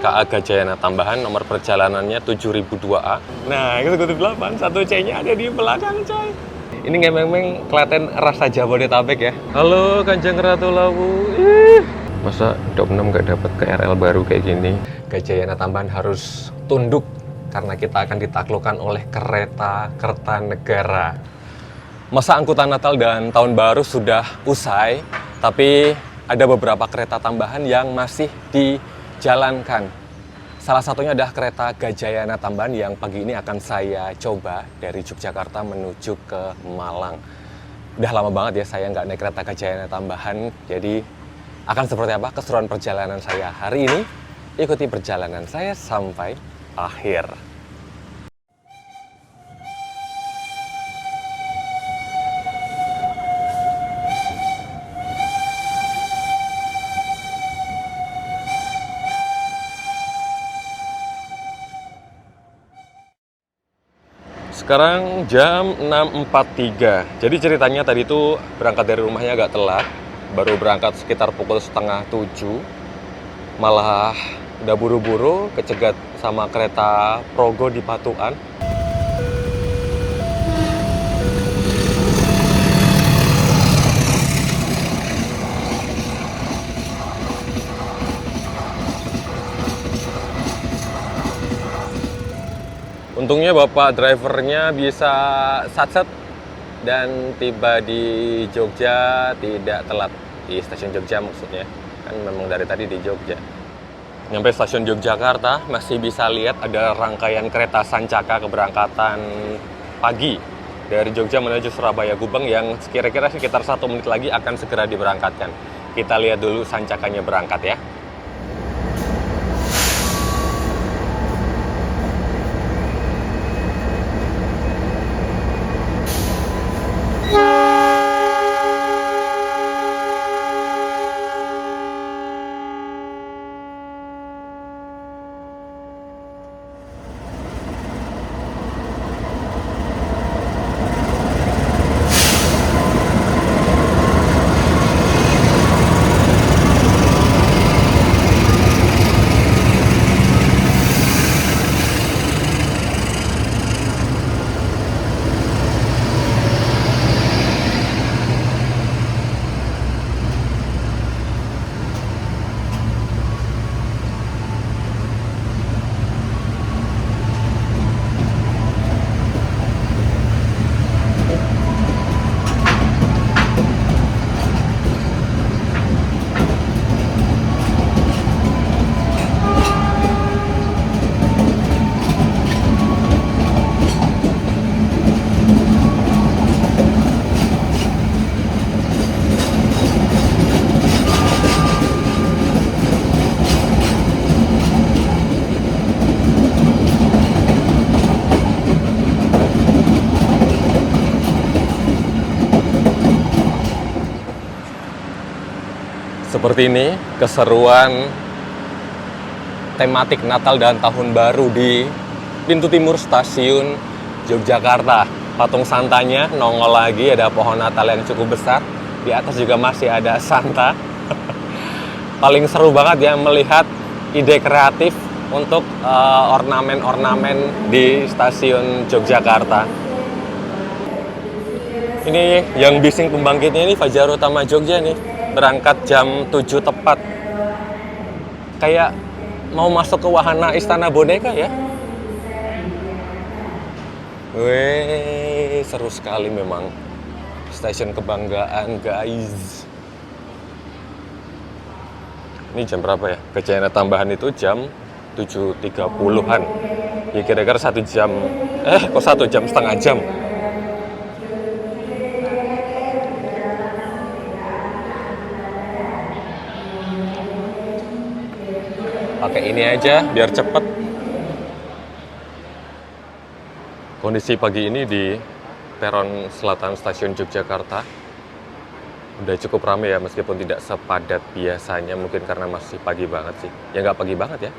KA Gajayana Tambahan, nomor perjalanannya 7002A. Nah, eksekutif 8, 1C-nya ada di belakang, coy. Ini ngemeng-meng Klaten rasa Jabodetabek ya. Halo Kanjeng Ratu Lawu. Masa Dop 6 nggak dapat KRL baru kayak gini? Gajayana Tambahan harus tunduk karena kita akan ditaklukkan oleh kereta Kertanegara. Masa angkutan Natal dan Tahun Baru sudah usai, tapi ada beberapa kereta tambahan yang masih dijalankan. Salah satunya adalah kereta Gajayana Tambahan yang pagi ini akan saya coba dari Yogyakarta menuju ke Malang. Udah lama banget ya saya nggak naik kereta Gajayana Tambahan, jadi akan seperti apa keseruan perjalanan saya hari ini? Ikuti perjalanan saya sampai akhir. Sekarang jam 6.43. Jadi ceritanya tadi itu berangkat dari rumahnya agak telat. Baru berangkat sekitar pukul setengah 7. Malah udah buru-buru kecegat sama kereta Progo di Patuan. Untungnya bapak drivernya bisa satset dan tiba di Jogja tidak telat, di stasiun Jogja maksudnya, kan memang dari tadi di Jogja. Nyampe stasiun Yogyakarta masih bisa lihat ada rangkaian kereta Sancaka keberangkatan pagi dari Jogja menuju Surabaya Gubeng yang kira-kira sekitar 1 menit lagi akan segera diberangkatkan. Kita lihat dulu Sancakanya berangkat ya. Seperti ini keseruan tematik Natal dan Tahun Baru di pintu timur stasiun Yogyakarta. Patung Santanya nongol lagi, ada pohon Natal yang cukup besar. Di atas juga masih ada Santa. Paling seru banget ya melihat ide kreatif untuk ornamen-ornamen di stasiun Yogyakarta. Ini yang bising pembangkitnya ini Fajar Utama Jogja nih. Berangkat jam 7 tepat. Kayak mau masuk ke wahana Istana Boneka ya. Wih, seru sekali memang. Stasiun kebanggaan, guys. Ini jam berapa ya? Gajayana Tambahan itu jam 7.30-an. Ya kira-kira 1 jam. Kok 1 jam, setengah jam. Pakai ini aja biar cepet. Kondisi pagi ini di peron selatan stasiun Yogyakarta udah cukup ramai ya, meskipun tidak sepadat biasanya, mungkin karena masih pagi banget sih. Ya nggak pagi banget ya.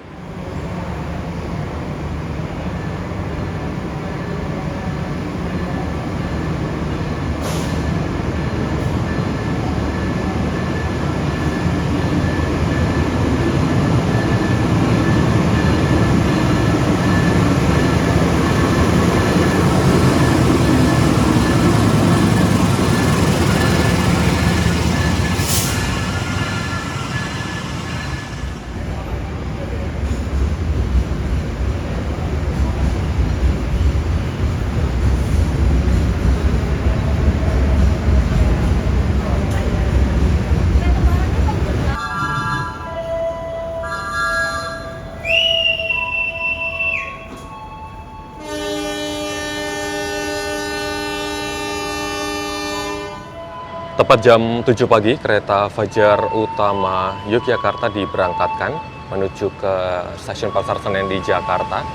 Tepat jam 7 pagi, kereta Fajar Utama Yogyakarta diberangkatkan menuju ke stasiun Pasar Senen di Jakarta.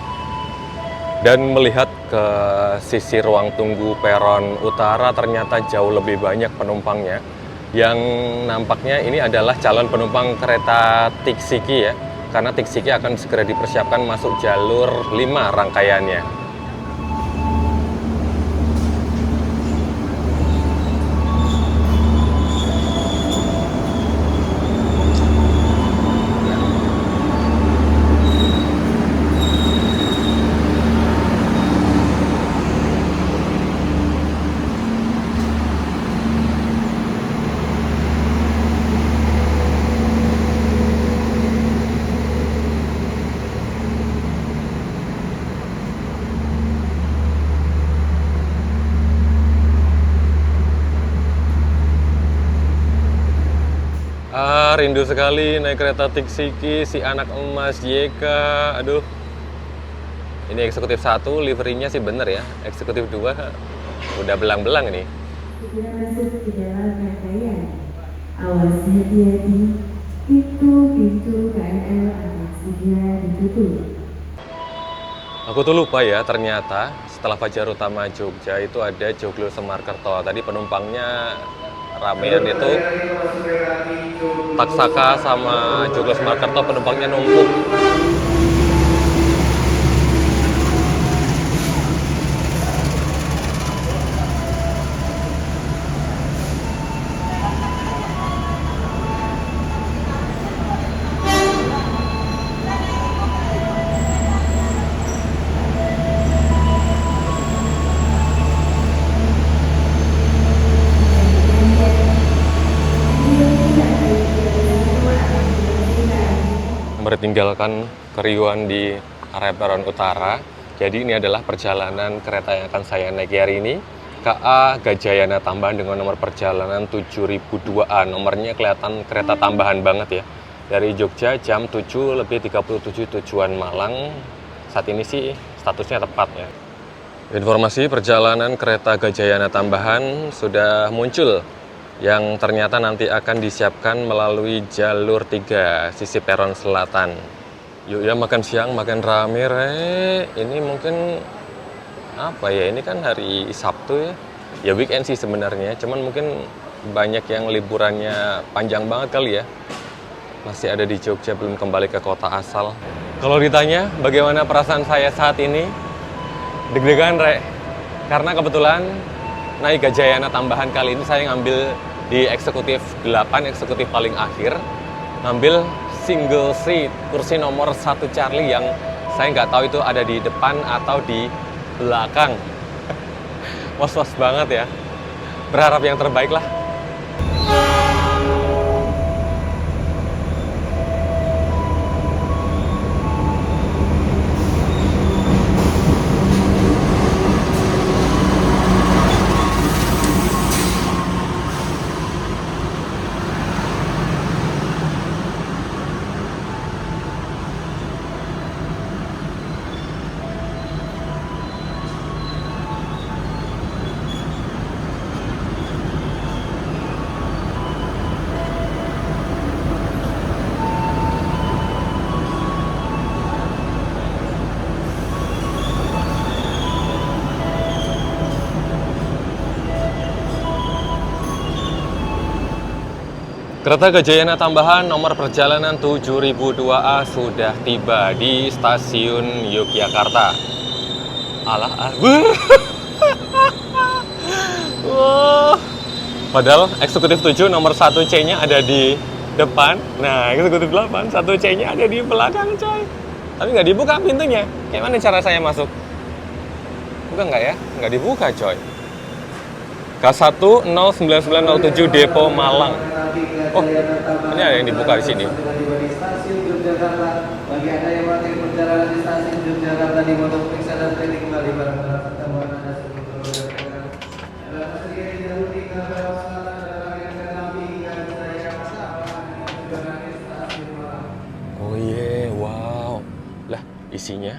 Dan melihat ke sisi ruang tunggu peron utara, ternyata jauh lebih banyak penumpangnya. Yang nampaknya ini adalah calon penumpang kereta Tiksiki ya, karena Tiksiki akan segera dipersiapkan masuk jalur 5 rangkaiannya. Rindu sekali naik kereta Tiksiki, si anak emas YK. Aduh, ini eksekutif 1, liverinya sih bener ya. Eksekutif 2 udah belang-belang ini. Segera masuk ke dalam rangkaian. Awas hati-hati, pintu KRL akan segera ditutup. Aku tuh lupa ya, ternyata setelah Fajar Utama Jogja itu ada Joglo Semarkerto. Tadi penumpangnya ramean itu, Taksaka sama Joglo Semarkerto penumpangnya numpuk. Tinggalkan keriuhan di area peron utara. Jadi ini adalah perjalanan kereta yang akan saya naiki hari ini, KA Gajayana Tambahan dengan nomor perjalanan 7002A. Nomornya kelihatan kereta tambahan banget ya. Dari Jogja jam 7:37 tujuan Malang. Saat ini sih statusnya tepat ya. Informasi perjalanan kereta Gajayana Tambahan sudah muncul, yang ternyata nanti akan disiapkan melalui jalur 3 sisi peron selatan. Yuk ya, makan siang, makan rame re. Ini mungkin apa ya, ini kan hari Sabtu ya. Ya weekend sih sebenarnya, cuman mungkin banyak yang liburannya panjang banget kali ya. Masih ada di Jogja, belum kembali ke kota asal. Kalau ditanya bagaimana perasaan saya saat ini, deg-degan re. Karena kebetulan naik Gajayana Tambahan kali ini saya ngambil di eksekutif 8, eksekutif paling akhir. Ngambil single seat, kursi nomor 1 Charlie yang saya nggak tahu itu ada di depan atau di belakang. Was-was banget ya. Berharap yang terbaik lah. Kereta Gajayana Tambahan nomor perjalanan 7002A sudah tiba di stasiun Yogyakarta. Alah, Wah. Padahal eksekutif 7 nomor 1 C-nya ada di depan. Nah, eksekutif 8 1 C-nya ada di belakang, coy. Tapi nggak dibuka pintunya. Kayak mana cara saya masuk? Buka nggak ya? Nggak dibuka, coy. K1 09907 Depo Malang. Oh, ini ada yang dibuka di sini. Stasiun Yogyakarta. Bagi Anda yang melakukan perjalanan di stasiun Yogyakarta di motor periksa dan training kembali barang pertemuan Anda sebelum Oh iya, wow. Lah, isinya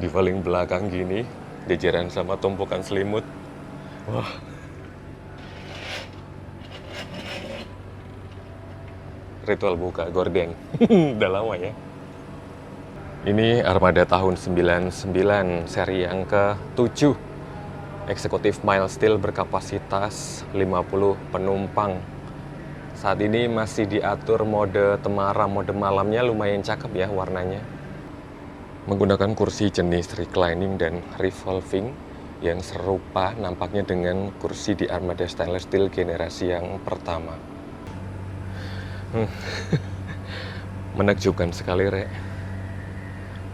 Di paling belakang gini, jajaran sama tumpukan selimut. Wah. Ritual buka gordeng. Udah lama ya. Ini armada tahun 99, seri yang ke-7. Eksekutif mild steel berkapasitas 50 penumpang. Saat ini masih diatur mode Temara, mode malamnya lumayan cakep ya warnanya. Menggunakan kursi jenis reclining dan revolving yang serupa nampaknya dengan kursi di armada stainless steel generasi yang pertama. Menakjubkan sekali, Rek.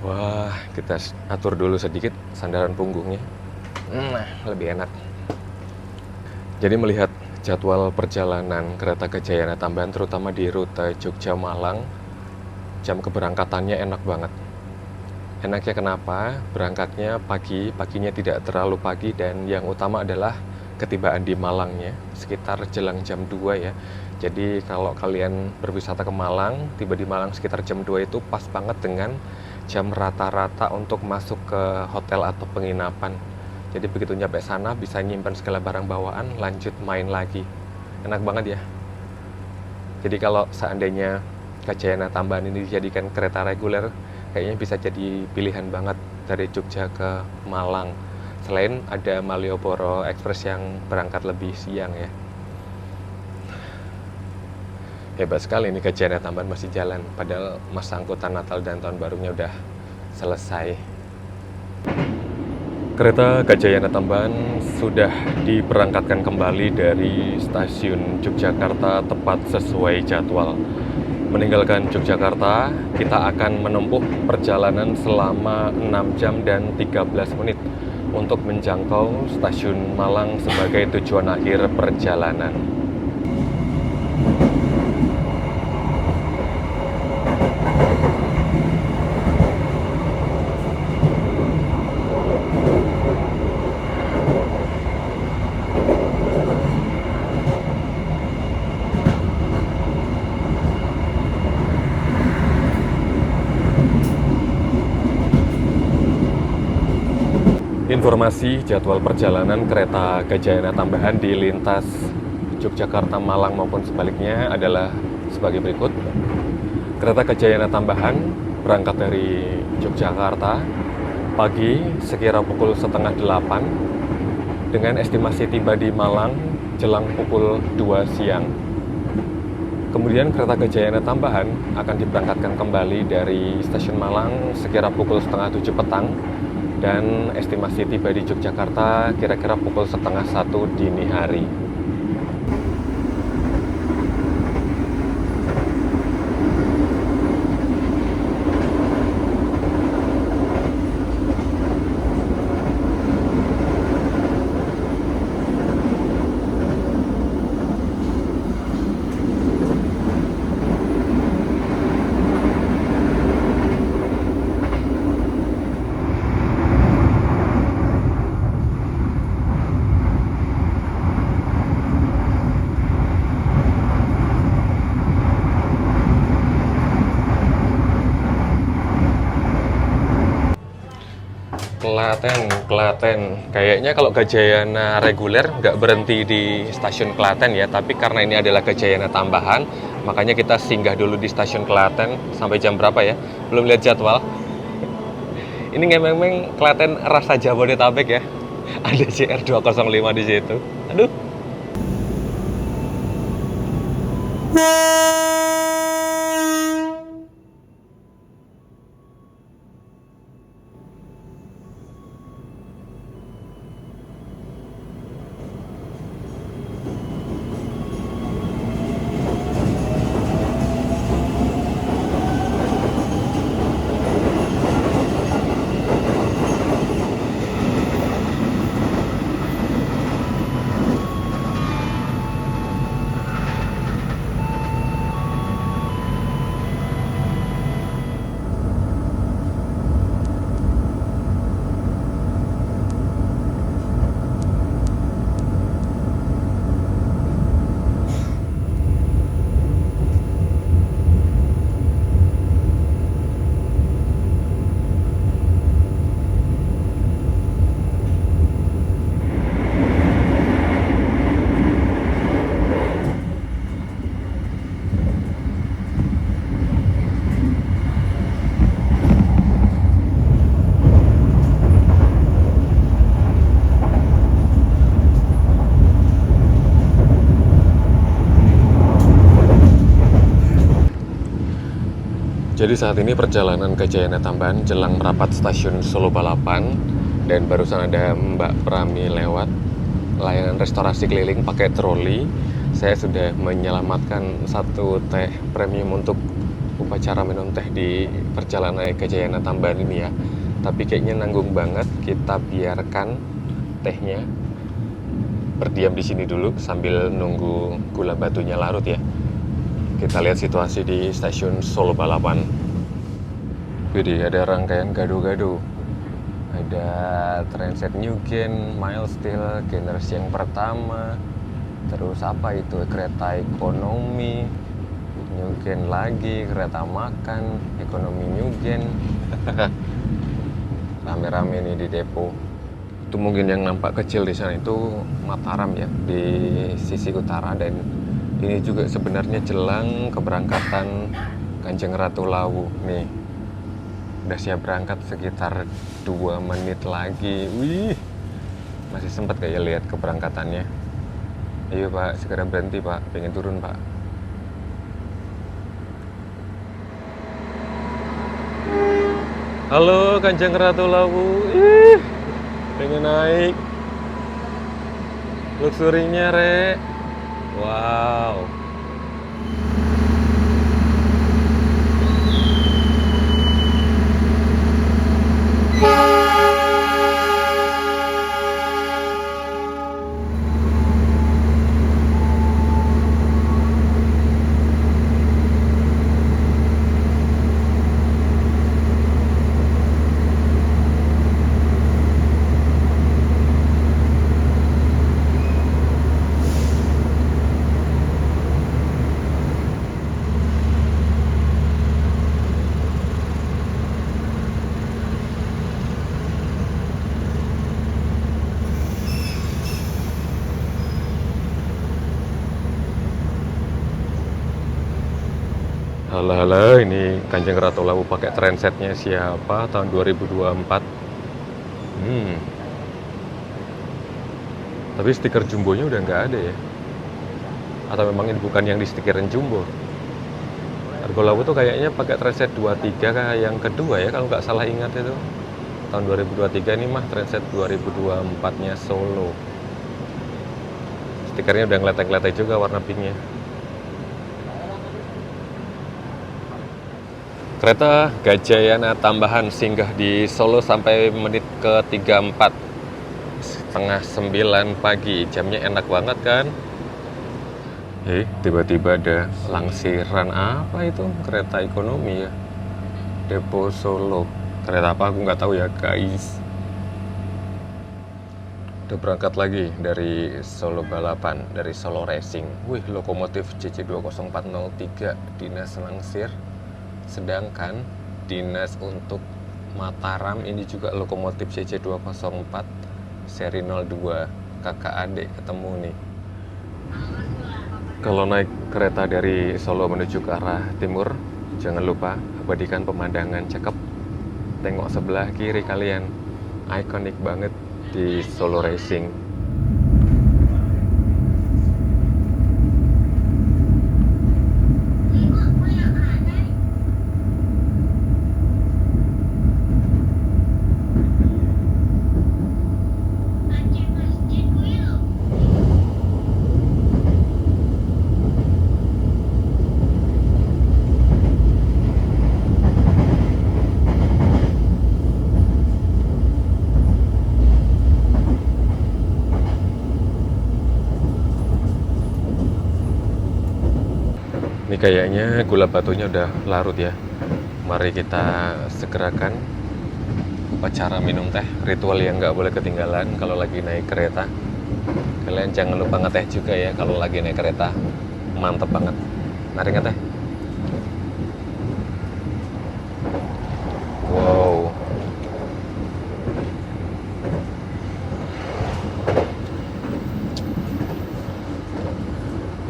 Wah, kita atur dulu sedikit sandaran punggungnya. Nah, lebih enak. Jadi melihat jadwal perjalanan kereta Gajayana Tambahan terutama di rute Jogja-Malang, jam keberangkatannya enak banget. Enaknya kenapa? Berangkatnya pagi, paginya tidak terlalu pagi, dan yang utama adalah ketibaan di Malangnya sekitar jelang jam 2 ya. Jadi kalau kalian berwisata ke Malang, tiba di Malang sekitar jam 2 itu pas banget dengan jam rata-rata untuk masuk ke hotel atau penginapan. Jadi begitu nyampe sana bisa nyimpan segala barang bawaan, lanjut main lagi. Enak banget ya. Jadi kalau seandainya Gajayana Tambahan ini dijadikan kereta reguler, kayaknya bisa jadi pilihan banget dari Jogja ke Malang. Selain ada Malioboro Express yang berangkat lebih siang ya. Hebat sekali ini Gajayana Tambahan masih jalan, padahal masa angkutan Natal dan Tahun Barunya udah selesai. Kereta Gajayana Tambahan sudah diberangkatkan kembali dari stasiun Yogyakarta tepat sesuai jadwal. Meninggalkan Yogyakarta, kita akan menempuh perjalanan selama 6 jam dan 13 menit untuk menjangkau stasiun Malang sebagai tujuan akhir perjalanan. Informasi jadwal perjalanan kereta Gajayana Tambahan di lintas Yogyakarta, Malang maupun sebaliknya adalah sebagai berikut. Kereta Gajayana Tambahan berangkat dari Yogyakarta pagi sekira pukul setengah 8 dengan estimasi tiba di Malang jelang pukul 2 siang. Kemudian kereta Gajayana Tambahan akan diberangkatkan kembali dari stasiun Malang sekira pukul setengah 7 petang dan estimasi tiba di Yogyakarta kira-kira pukul setengah 1 dini hari. Klaten. Kayaknya kalau Gajayana reguler nggak berhenti di stasiun Klaten ya, tapi karena ini adalah Gajayana Tambahan, makanya kita singgah dulu di stasiun Klaten. Sampai jam berapa ya? Belum lihat jadwal. Ini ngemeng-meng Klaten rasa Jabodetabek ya. Ada CR205 di situ. Aduh. Jadi saat ini perjalanan ke Jayana Tambahan jelang merapat stasiun Solo Balapan, dan barusan ada Mbak Prami lewat, layanan restorasi keliling pakai troli. Saya sudah menyelamatkan satu teh premium untuk upacara minum teh di perjalanan ke Jayana Tambahan ini ya. Tapi kayaknya nanggung banget, kita biarkan tehnya berdiam di sini dulu sambil nunggu gula batunya larut ya. Kita lihat situasi di stasiun Solo Balapan. Jadi ada rangkaian gado-gado. Ada Transit New Gen, Milestyle, generasi yang pertama. Terus apa itu? Kereta ekonomi, New Gen lagi, kereta makan, ekonomi New Gen. Rame-rame nih di depo. Itu mungkin yang nampak kecil di sana itu Mataram ya, di sisi utara, dan ini juga sebenarnya jelang keberangkatan Kanjeng Ratu Lawu nih. Udah siap berangkat sekitar 2 menit lagi. Wih, masih sempat kayak lihat keberangkatannya. Ayo Pak, segera berhenti Pak, pengen turun Pak. Halo Kanjeng Ratu Lawu. Ih, pengen naik. Luxurinya Rek. Wow. Halo, ini Kanjeng Ratu Lawu pakai transetnya siapa tahun 2024. Tapi stiker jumbonya udah nggak ada ya. Atau memang ini bukan yang di stikerin jumbo. Argo Lawu tuh kayaknya pakai transit 23 kayak yang kedua ya, kalau nggak salah ingat itu. Tahun 2023 ini mah transit 2024-nya Solo. Stikernya udah ngeletek-ngeletek juga warna pinknya. Kereta Gajayana Tambahan singgah di Solo sampai menit ke 34, setengah 9 pagi. Jamnya enak banget kan? Tiba-tiba ada langsiran apa itu? Kereta ekonomi ya, Depo Solo. Kereta apa aku nggak tahu ya guys. Udah berangkat lagi dari Solo Balapan, dari Solo Racing. Wih, lokomotif CC20403 dinas langsir. Sedangkan dinas untuk Mataram ini juga lokomotif CC204 seri 02, kakak adik ketemu nih. Kalau naik kereta dari Solo menuju ke arah timur, jangan lupa abadikan pemandangan cakep. Tengok sebelah kiri kalian, ikonik banget di Solo Racing. Ini kayaknya gula batunya udah larut ya. Mari kita segerakan upacara minum teh, ritual yang nggak boleh ketinggalan kalau lagi naik kereta. Kalian jangan lupa ngeteh juga ya kalau lagi naik kereta. Mantep banget. Mari ngeteh. Wow.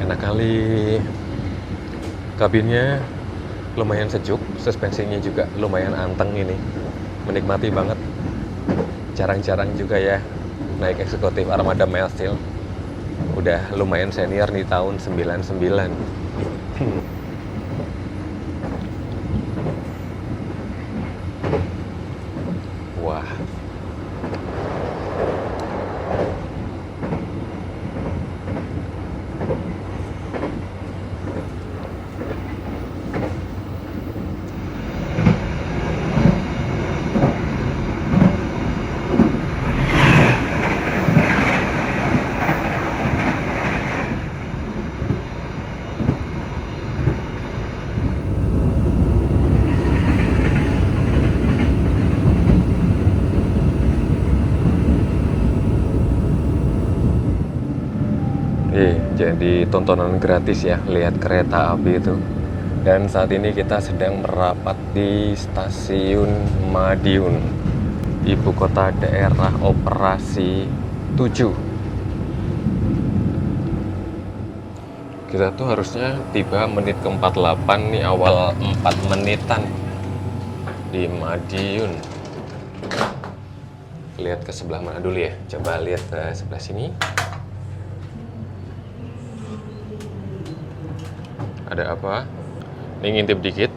Enak kali. Kabinnya lumayan sejuk, suspensinya juga lumayan anteng ini. Menikmati banget. Jarang-jarang juga ya naik eksekutif armada Milestyle. Udah lumayan senior nih, tahun 99. Jadi tontonan gratis ya, lihat kereta api itu. Dan saat ini kita sedang merapat di stasiun Madiun, ibu kota daerah operasi 7. Kita tuh harusnya tiba menit ke 48 nih, awal 4 menitan di Madiun. Lihat ke sebelah mana dulu ya, coba lihat ke sebelah sini. Ada apa? Ini ngintip dikit.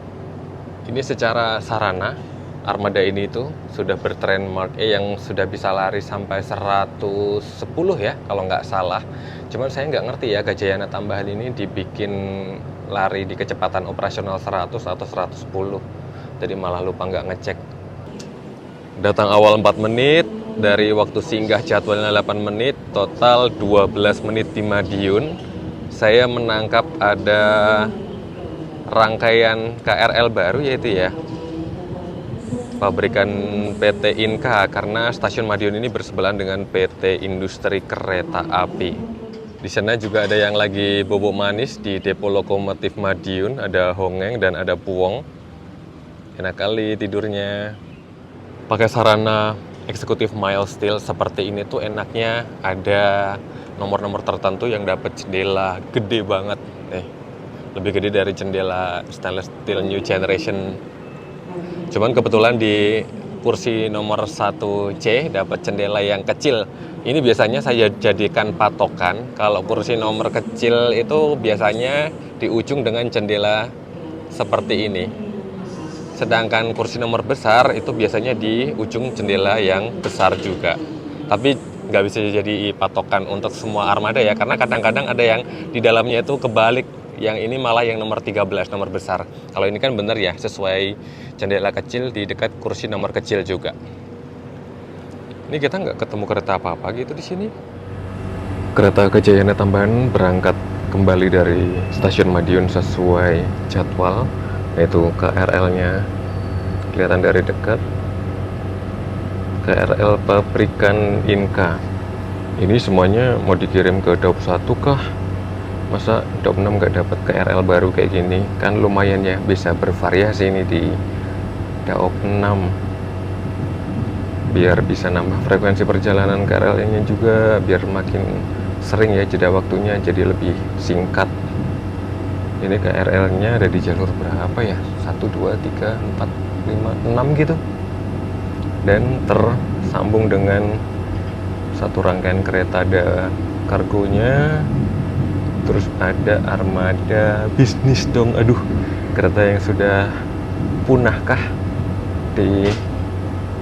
Ini secara sarana armada ini itu sudah bertren Mark E yang sudah bisa lari sampai 110 ya kalau nggak salah. Cuman saya nggak ngerti ya, Gajayana tambahan ini dibikin lari di kecepatan operasional 100 atau 110. Jadi malah lupa nggak ngecek. Datang awal 4 menit, dari waktu singgah jadwalnya 8 menit, total 12 menit di Madiun. Saya menangkap ada rangkaian KRL baru yaitu ya pabrikan PT Inka, karena stasiun Madiun ini bersebelahan dengan PT Industri Kereta Api. Di sana juga ada yang lagi bobok manis di depo lokomotif Madiun, ada Hongeng dan ada Puong. Enak kali tidurnya. Pakai sarana eksekutif Milesteel seperti ini tuh enaknya ada nomor-nomor tertentu yang dapat jendela gede banget. Lebih gede dari jendela stainless steel new generation. Cuman kebetulan di kursi nomor 1C dapat jendela yang kecil. Ini biasanya saya jadikan patokan. Kalau kursi nomor kecil itu biasanya di ujung dengan jendela seperti ini. Sedangkan kursi nomor besar itu biasanya di ujung jendela yang besar juga. Tapi nggak bisa jadi patokan untuk semua armada ya, karena kadang-kadang ada yang di dalamnya itu kebalik. Yang ini malah yang nomor 13, nomor besar. Kalau ini kan bener ya, sesuai jendela kecil di dekat kursi nomor kecil juga. Ini kita nggak ketemu kereta apa-apa gitu di sini. Kereta Gajayana tambahan berangkat kembali dari stasiun Madiun sesuai jadwal, yaitu KRL-nya kelihatan dari dekat. KRL pabrikan Inka. Ini semuanya mau dikirim ke Daup 1 kah? Masa Daup 6 nggak dapat KRL baru kayak gini? Kan lumayan ya, bisa bervariasi ini di Daup 6. Biar bisa nambah frekuensi perjalanan KRL-nya juga, biar makin sering ya jeda waktunya jadi lebih singkat. Ini KRL-nya ada di jalur berapa ya? 1, 2, 3, 4, 5, 6 gitu. Dan tersambung dengan satu rangkaian kereta, ada kargonya. Terus ada armada bisnis dong. Aduh, kereta yang sudah punahkah di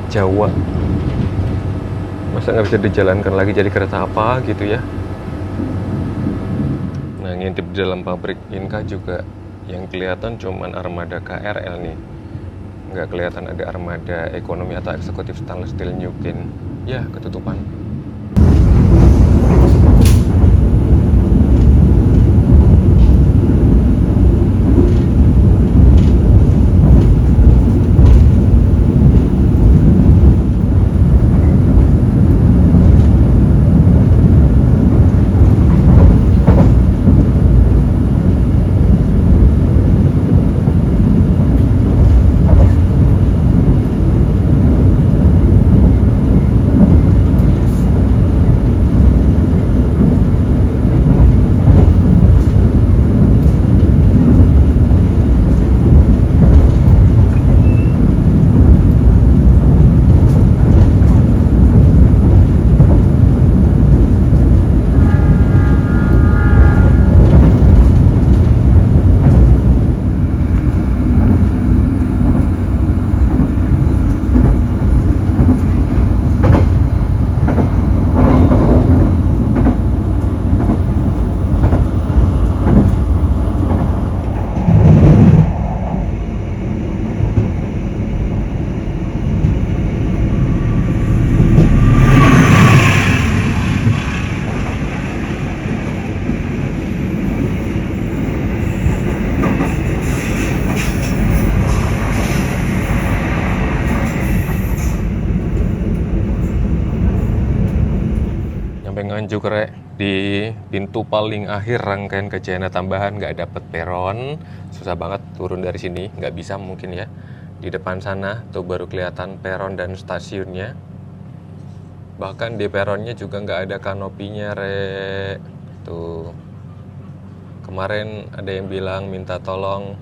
Jawa? Masa nggak bisa dijalankan lagi jadi kereta apa gitu ya? Nah, ngintip di dalam pabrik Inka juga yang kelihatan cuman armada KRL nih. Nggak kelihatan ada armada ekonomi atau eksekutif stainless steel Nyukin. Ya, ketutupan. Nganjuk rek. Di pintu paling akhir rangkaian Gajayana Tambahan nggak dapet peron, susah banget turun dari sini, nggak bisa mungkin ya. Di depan sana tuh baru kelihatan peron dan stasiunnya. Bahkan di peronnya juga nggak ada kanopinya, Rek. Tuh. Kemarin ada yang bilang minta tolong,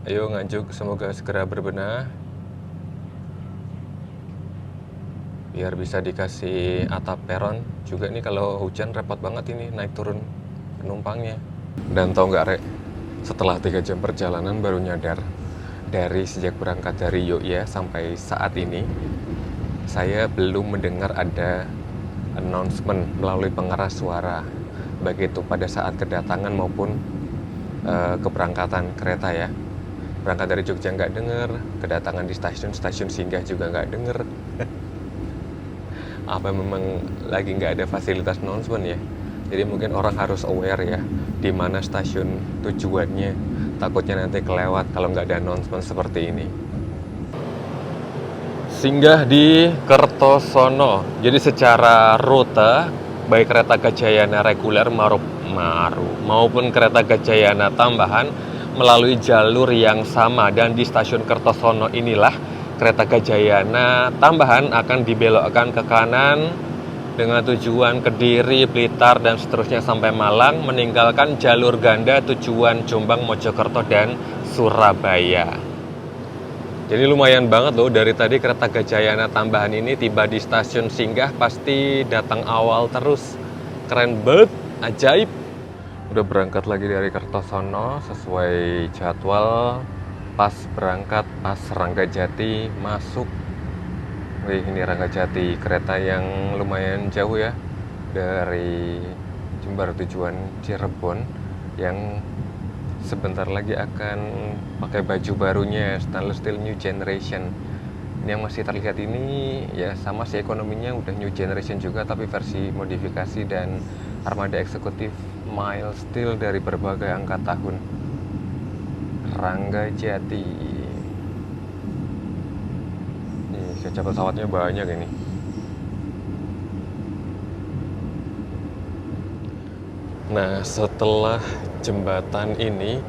ayo Nganjuk semoga segera berbenah biar bisa dikasih atap peron. Juga nih kalau hujan repot banget ini naik turun penumpangnya. Dan tau nggak, Rek, setelah 3 jam perjalanan baru nyadar, dari sejak berangkat dari Yogyakarta sampai saat ini saya belum mendengar ada announcement melalui pengeras suara, baik itu pada saat kedatangan maupun keberangkatan kereta ya. Berangkat dari Jogja nggak denger, kedatangan di stasiun singgah juga nggak denger. Apa memang lagi nggak ada fasilitas announcement ya? Jadi mungkin orang harus aware ya, di mana stasiun tujuannya. Takutnya nanti kelewat kalau nggak ada announcement seperti ini. Singgah di Kertosono. Jadi secara rute, baik kereta Gajayana reguler maupun kereta Gajayana Tambahan melalui jalur yang sama, dan di stasiun Kertosono inilah kereta Gajayana Tambahan akan dibelokkan ke kanan dengan tujuan Kediri, Blitar, dan seterusnya sampai Malang, meninggalkan jalur ganda tujuan Jombang, Mojokerto, dan Surabaya. Jadi lumayan banget loh, dari tadi kereta Gajayana Tambahan ini tiba di stasiun singgah pasti datang awal terus. Keren banget, ajaib. Udah berangkat lagi dari Kertosono sesuai jadwal. Pas berangkat, pas Ranggajati masuk. Wih, ini Ranggajati, kereta yang lumayan jauh ya, dari Jember tujuan Cirebon, yang sebentar lagi akan pakai baju barunya stainless steel new generation. Ini yang masih terlihat ini ya sama sih, ekonominya udah new generation juga, tapi versi modifikasi dan armada eksekutif mild steel dari berbagai angka tahun. Ranggajati. Nih, kaca pesawatnya banyak ini. Nah, setelah jembatan ini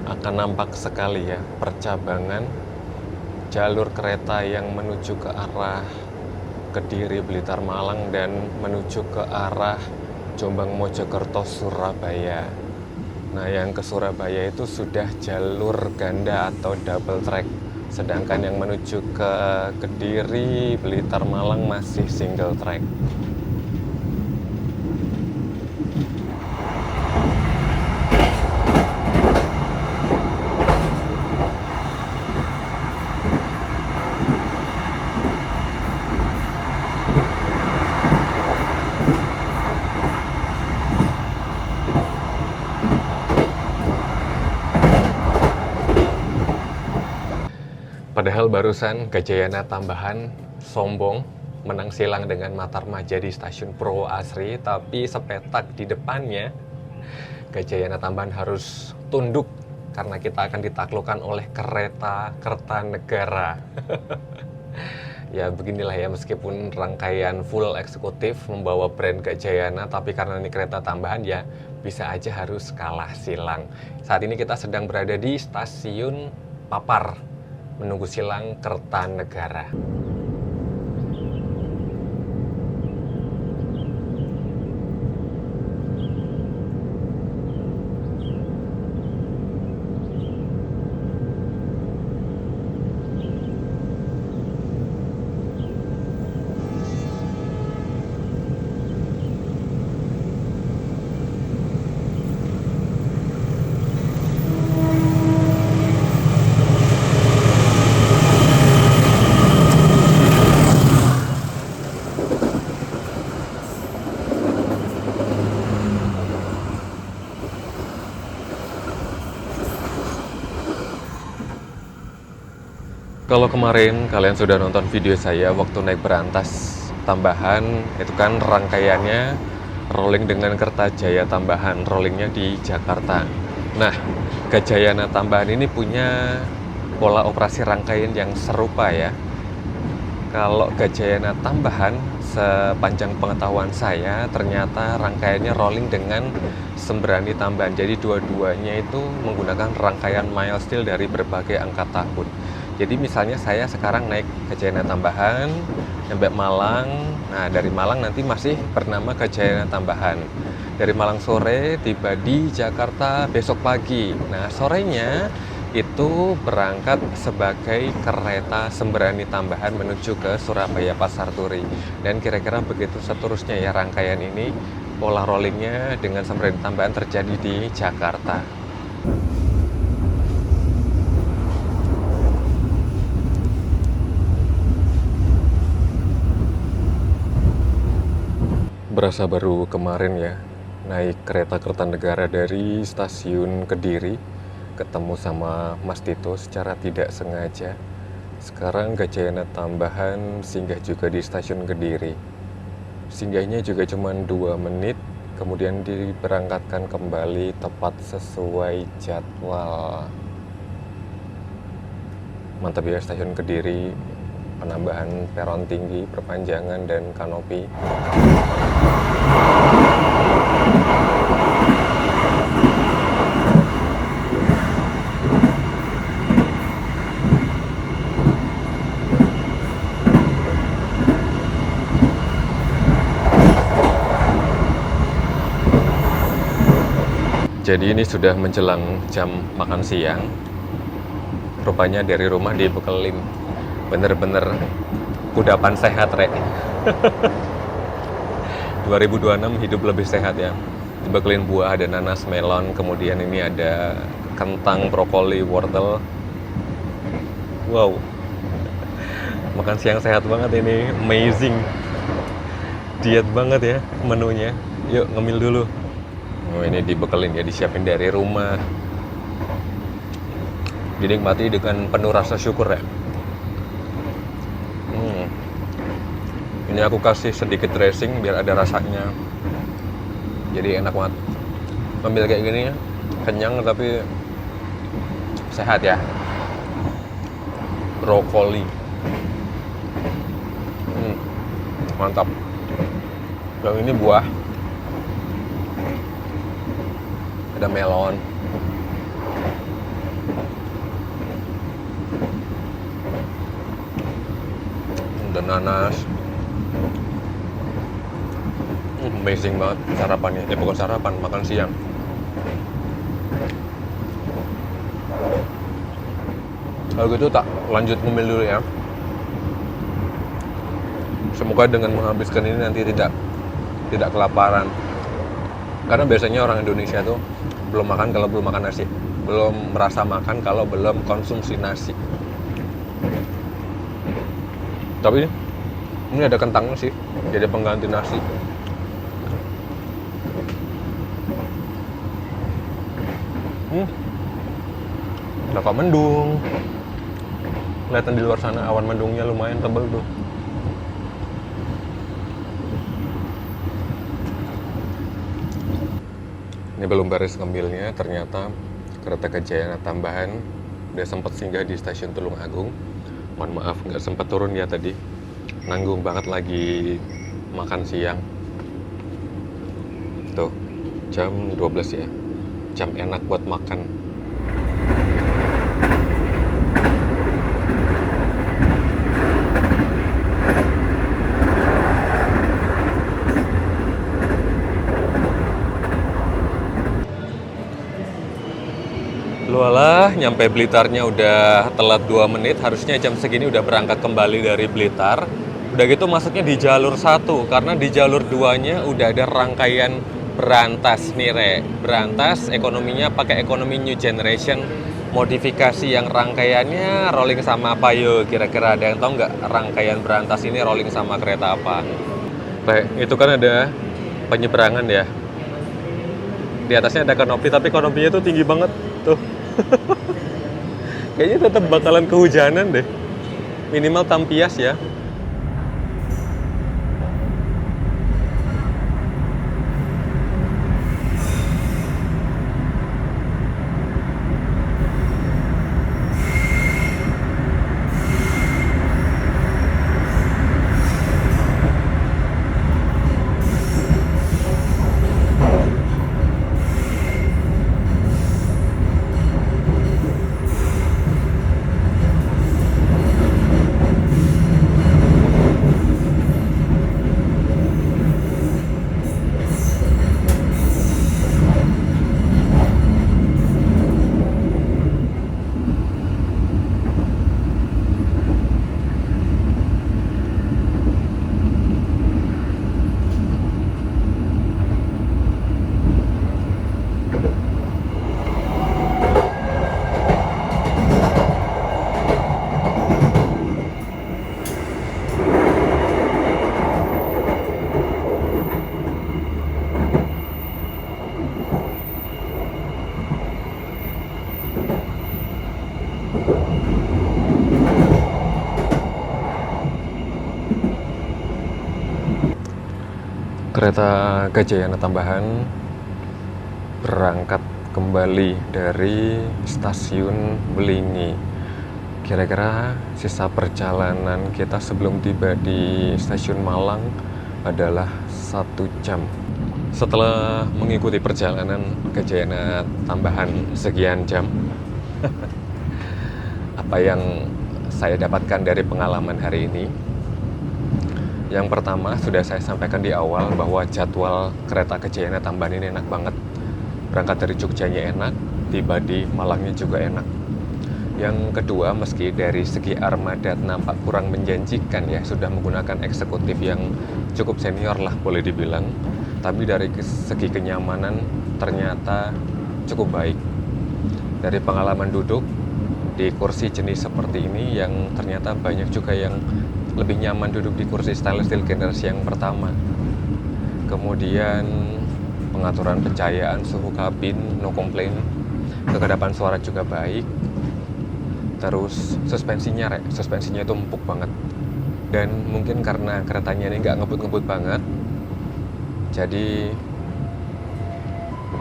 akan nampak sekali ya percabangan jalur kereta yang menuju ke arah Kediri, Blitar, Malang, dan menuju ke arah Jombang, Mojokerto, Surabaya. Nah, yang ke Surabaya itu sudah jalur ganda atau double track. Sedangkan yang menuju ke Kediri, Blitar, Malang masih single track. Padahal barusan Gajayana Tambahan sombong menang silang dengan Matarmaja di stasiun Purwoasri, tapi sepetak di depannya Gajayana Tambahan harus tunduk karena kita akan ditaklukkan oleh kereta Kertanegara. Ya beginilah ya, meskipun rangkaian full eksekutif membawa brand Gajayana, tapi karena ini kereta tambahan ya bisa aja harus kalah silang. Saat ini kita sedang berada di stasiun Papar, menunggu silang Kertanegara. Kalau kemarin kalian sudah nonton video saya waktu naik berantas tambahan, itu kan rangkaiannya rolling dengan Kertajaya Tambahan, rollingnya di Jakarta. Nah, Gajayana Tambahan ini punya pola operasi rangkaian yang serupa ya. Kalau Gajayana Tambahan, sepanjang pengetahuan saya, ternyata rangkaiannya rolling dengan Sembrani Tambahan. Jadi dua-duanya itu menggunakan rangkaian milestone dari berbagai angka tahun. Jadi misalnya saya sekarang naik Gajayana Tambahan, sampai Malang. Nah, dari Malang nanti masih bernama Gajayana Tambahan. Dari Malang sore, tiba di Jakarta besok pagi. Nah, sorenya itu berangkat sebagai kereta Sembrani Tambahan menuju ke Surabaya Pasar Turi. Dan kira-kira begitu seterusnya ya rangkaian ini, pola rollingnya dengan Sembrani Tambahan terjadi di Jakarta. Berasa baru kemarin ya, naik kereta Kertanegara dari stasiun Kediri, ketemu sama Mas Tito secara tidak sengaja. Sekarang Gajayana Tambahan singgah juga di stasiun Kediri. Singgahnya juga cuma 2 menit, kemudian diberangkatkan kembali tepat sesuai jadwal. Mantap ya stasiun Kediri, penambahan peron tinggi, perpanjangan dan kanopi. Jadi ini sudah menjelang jam makan siang. Rupanya dari rumah dibekelin bener-bener kudapan sehat, Rek. 2026 hidup lebih sehat ya. Dibekelin buah, ada nanas, melon, kemudian ini ada kentang, brokoli, wortel. Wow. Makan siang sehat banget ini, amazing. Diet banget ya menunya. Yuk ngemil dulu. Oh, ini dibekelin ya, disiapin dari rumah. Dinikmati dengan penuh rasa syukur ya. Ini aku kasih sedikit dressing biar ada rasanya. Jadi enak banget. Ambil kayak gini ya, kenyang tapi sehat ya. Brokoli. Mantap. Yang ini buah. Ada melon. Ada nanas. Amazing banget sarapannya. Bukan sarapan, makan siang. Kalau gitu tak lanjut ngemil dulu ya. Semoga dengan menghabiskan ini nanti tidak kelaparan. Karena biasanya orang Indonesia tuh belum makan kalau belum makan nasi, belum merasa makan kalau belum konsumsi nasi. Tapi ini ada kentangnya sih, jadi pengganti nasi. Dapat mendung. Kelihatan di luar sana awan mendungnya lumayan tebal tuh. Ini belum beres ngemilnya, ternyata kereta Gajayana Tambahan udah sempat singgah di stasiun Tulung Agung. Mohon maaf nggak sempat turun ya tadi, nanggung banget lagi makan siang. Tuh, jam 12 ya, jam enak buat makan. Lualah, nyampe Blitarnya udah telat 2 menit, harusnya jam segini udah berangkat kembali dari Blitar. Udah gitu masuknya di jalur 1, karena di jalur 2-nya udah ada rangkaian Berantas nih, Re. Berantas, ekonominya pakai ekonomi New Generation, modifikasi yang rangkaiannya rolling sama apa yuk? Kira-kira ada yang tahu nggak rangkaian Berantas ini rolling sama kereta apa? Re, itu kan ada penyeberangan ya. Di atasnya ada kanopi, tapi kanopinya tuh tinggi banget tuh. Kayaknya tetap bakalan kehujanan deh. Minimal tampias ya. Kereta Gajayana tambahan berangkat kembali dari stasiun Belingi. Kira-kira sisa perjalanan kita sebelum tiba di stasiun Malang adalah 1 jam. Setelah mengikuti perjalanan Gajayana tambahan sekian jam, apa yang saya dapatkan dari pengalaman hari ini? Yang pertama, sudah saya sampaikan di awal bahwa jadwal kereta Gajayana tambahan ini enak banget. Berangkat dari Jogjanya enak, tiba di Malangnya juga enak. Yang kedua, meski dari segi armada nampak kurang menjanjikan ya, sudah menggunakan eksekutif yang cukup senior lah boleh dibilang. Tapi dari segi kenyamanan ternyata cukup baik. Dari pengalaman duduk di kursi jenis seperti ini yang ternyata banyak juga yang lebih nyaman duduk di kursi stainless steel generasi yang pertama. Kemudian pengaturan pencahayaan, suhu kabin, no complaint. Kekedapan suara juga baik. Terus suspensinya itu empuk banget. Dan mungkin karena keretanya ini nggak ngebut-ngebut banget, jadi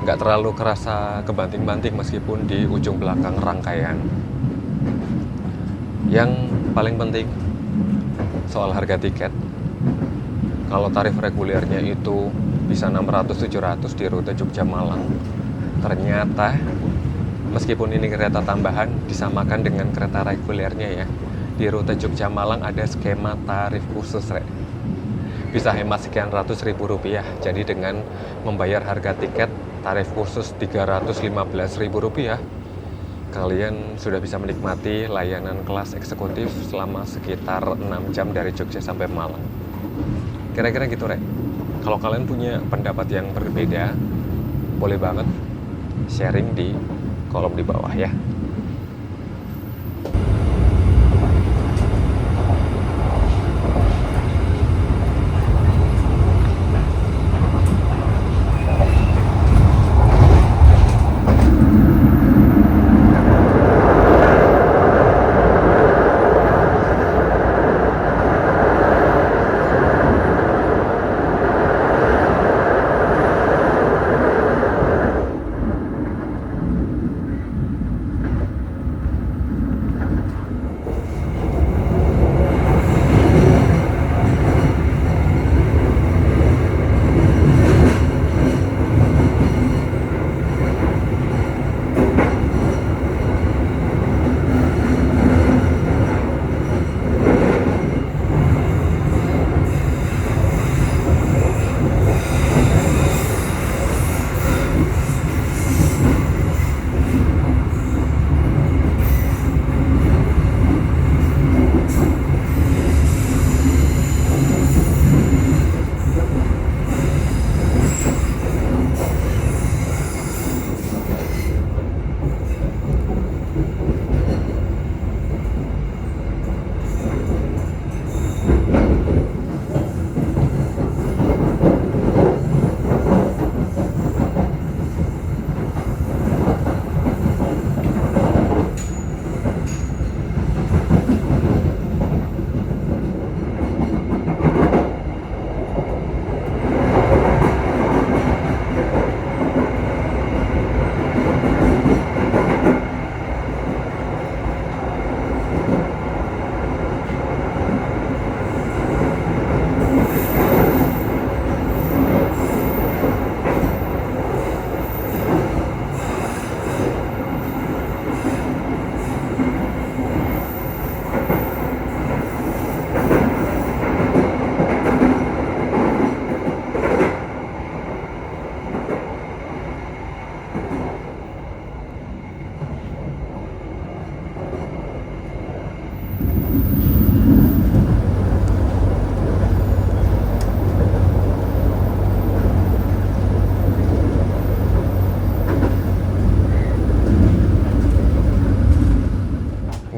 nggak terlalu kerasa kebanting-banting meskipun di ujung belakang rangkaian. Yang paling penting soal harga tiket. Kalau tarif regulernya itu bisa 600-700 di rute Jogja Malang, ternyata meskipun ini kereta tambahan disamakan dengan kereta regulernya ya, di rute Jogja Malang ada skema tarif khusus bisa hemat sekian ratus ribu rupiah. Jadi dengan membayar harga tiket tarif khusus 315 ribu rupiah, kalian sudah bisa menikmati layanan kelas eksekutif selama sekitar 6 jam dari Jogja sampai Malang. Kira-kira gitu, Rek. Kalau kalian punya pendapat yang berbeda, boleh banget sharing di kolom di bawah ya.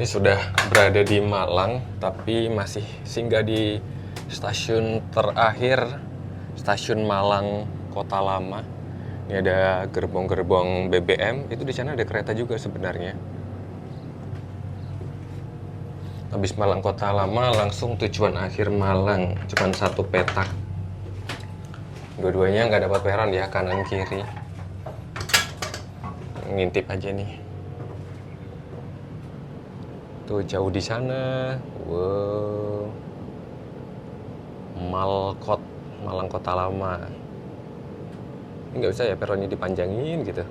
Sudah berada di Malang, tapi masih singgah di stasiun terakhir, stasiun Malang Kota Lama. Ini ada gerbong-gerbong BBM, itu di sana ada kereta juga sebenarnya. Habis Malang Kota Lama langsung tujuan akhir Malang, cuma 1 petak. Dua-duanya nggak dapat peron ya, kanan kiri. Ngintip aja nih. Tuh jauh di sana. Wow. Malang Kota Lama. Ini nggak bisa ya peronnya dipanjangin gitu.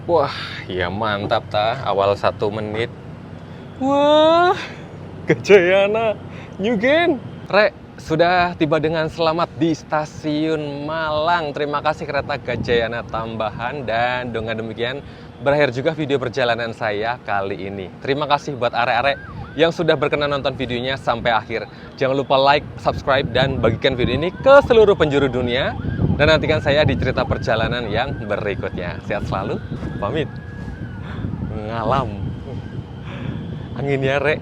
Wah, ya mantap ta, awal 1 menit. Wah, Gajayana, Nyugen. Rek, sudah tiba dengan selamat di stasiun Malang. Terima kasih kereta Gajayana tambahan, dan dengan demikian berakhir juga video perjalanan saya kali ini. Terima kasih buat arek-arek yang sudah berkenan nonton videonya sampai akhir. Jangan lupa like, subscribe, dan bagikan video ini ke seluruh penjuru dunia. Dan nantikan saya di cerita perjalanan yang berikutnya. Sehat selalu, pamit. Ngalam. Angin ya, Rek.